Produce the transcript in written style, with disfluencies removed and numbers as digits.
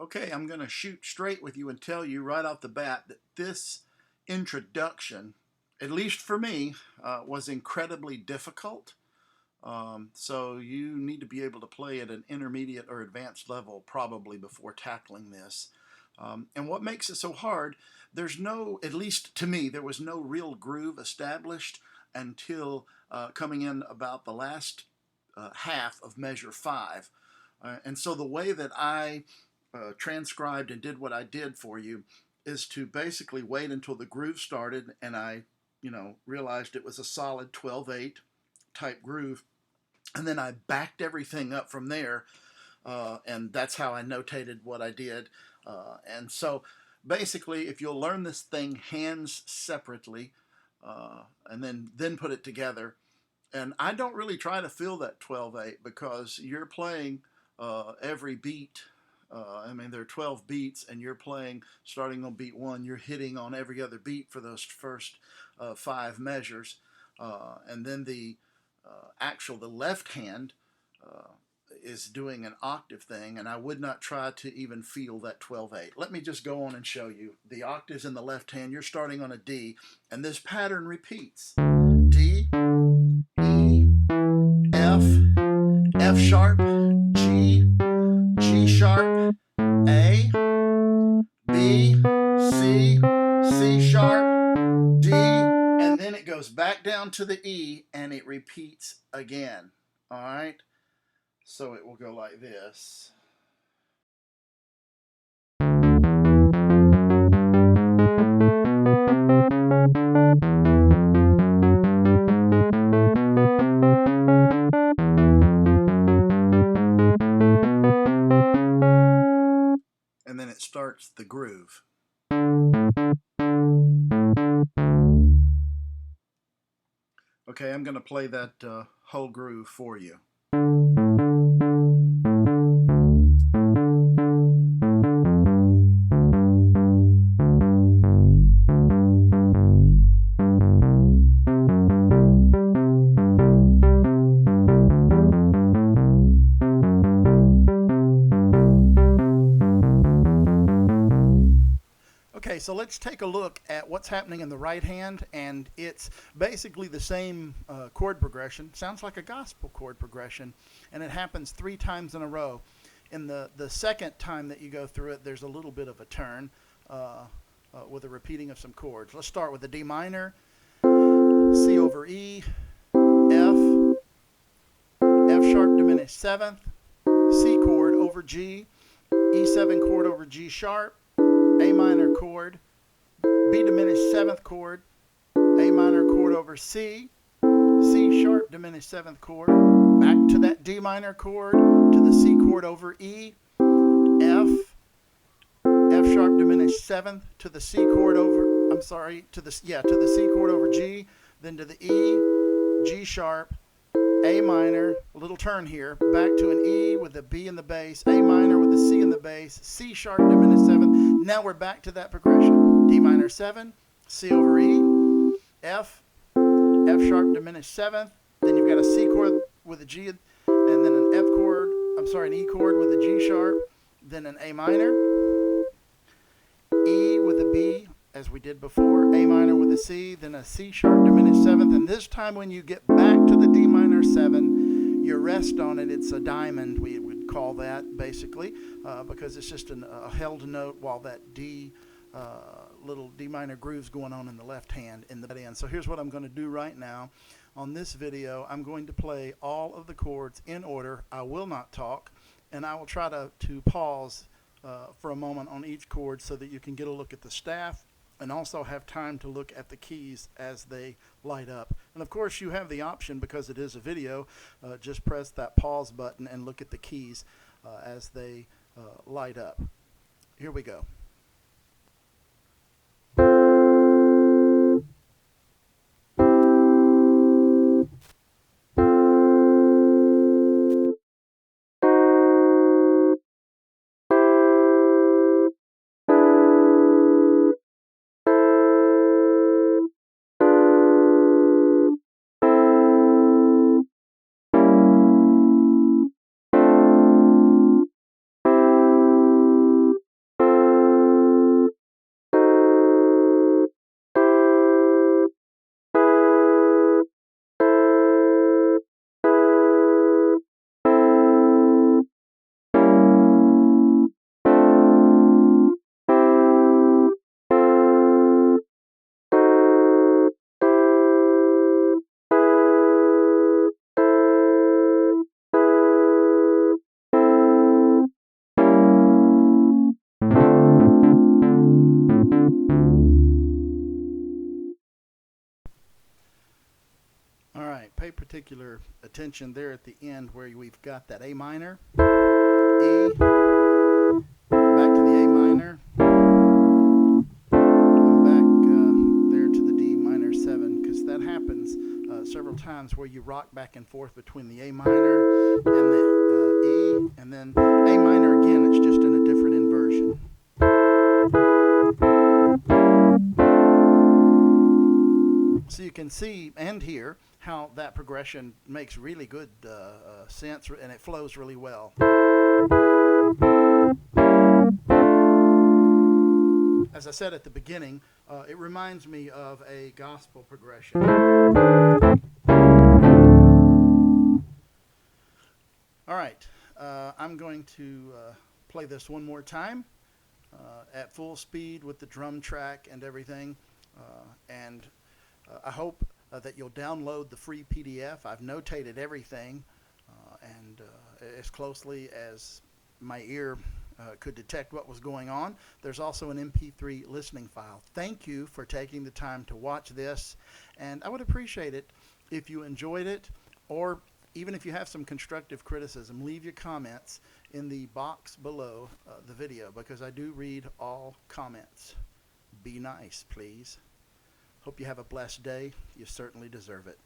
Okay, I'm going to shoot straight with you and tell you right off the bat that this introduction, at least for me, was incredibly difficult. So you need to be able to play at an intermediate or advanced level probably before tackling this. And what makes it so hard, there's no, at least to me, there was no real groove established until coming in about the last half of measure 5. And so the way that I transcribed and did what I did for you is to basically wait until the groove started and I, realized it was a solid 12/8 type groove. And then I backed everything up from there, and that's how I notated what I did. And so basically, if you'll learn this thing hands separately, and then put it together, and I don't really try to feel that 12/8 because you're playing every beat. There are 12 beats, and you're playing starting on beat 1. You're hitting on every other beat for those first 5 measures, and then the left hand is doing an octave thing, and I would not try to even feel that 12/8. Let me just go on and show you. The octaves in the left hand, you're starting on a D, and this pattern repeats. D, E, F, F sharp, G, G sharp, A, B, C, C sharp, D, and then it goes back down to the E and it repeats again. All right? So it will go like this. And then it starts the groove. Okay, I'm going to play that whole groove for you. Okay, so let's take a look at what's happening in the right hand, and it's basically the same chord progression. Sounds like a gospel chord progression, and it happens 3 times in a row. In the second time that you go through it, there's a little bit of a turn with a repeating of some chords. Let's start with the D minor, C over E, F, F sharp diminished 7th, C chord over G, E7 chord over G sharp, A minor chord, B diminished 7th chord, A minor chord over C, C sharp diminished 7th chord, back to that D minor chord, to the C chord over E, F, F sharp diminished 7th, to the C chord over, to the C chord over G, then to the E, G sharp, A minor, a little turn here, back to an E with a B in the bass, A minor with a C in the bass, C sharp diminished 7th. Now we're back to that progression. D minor 7, C over E, F, F sharp diminished 7th. Then you've got a C chord with a G, and then an an E chord with a G sharp, then an A minor, E with a B, as we did before, A minor with a C, then a C sharp diminished 7th, and this time when you get back to the D minor 7, you rest on it. It's a diamond, we would call that, basically, because it's just a held note while that little D minor groove's going on in the left hand in the end. So here's what I'm going to do right now. On this video, I'm going to play all of the chords in order. I will not talk, and I will try to pause for a moment on each chord so that you can get a look at the staff and also have time to look at the keys as they light up. And of course you have the option, because it is a video, just press that pause button and look at the keys as they light up. Here we go. pay particular attention there at the end where we've got that A minor, E, back to the A minor, and back there to the D minor 7, because that happens several times where you rock back and forth between the A minor and the E, and then A minor again, it's just in a different inversion. So you can see and hear how that progression makes really good sense, and it flows really well. As I said at the beginning, it reminds me of a gospel progression. All right, I'm going to play this one more time at full speed with the drum track and everything, and I hope that you'll download the free PDF. I've notated everything and as closely as my ear could detect what was going on. There's also an MP3 listening file. Thank you for taking the time to watch this, and I would appreciate it if you enjoyed it, or even if you have some constructive criticism, leave your comments in the box below the video, because I do read all comments. Be nice, please. Hope you have a blessed day. You certainly deserve it.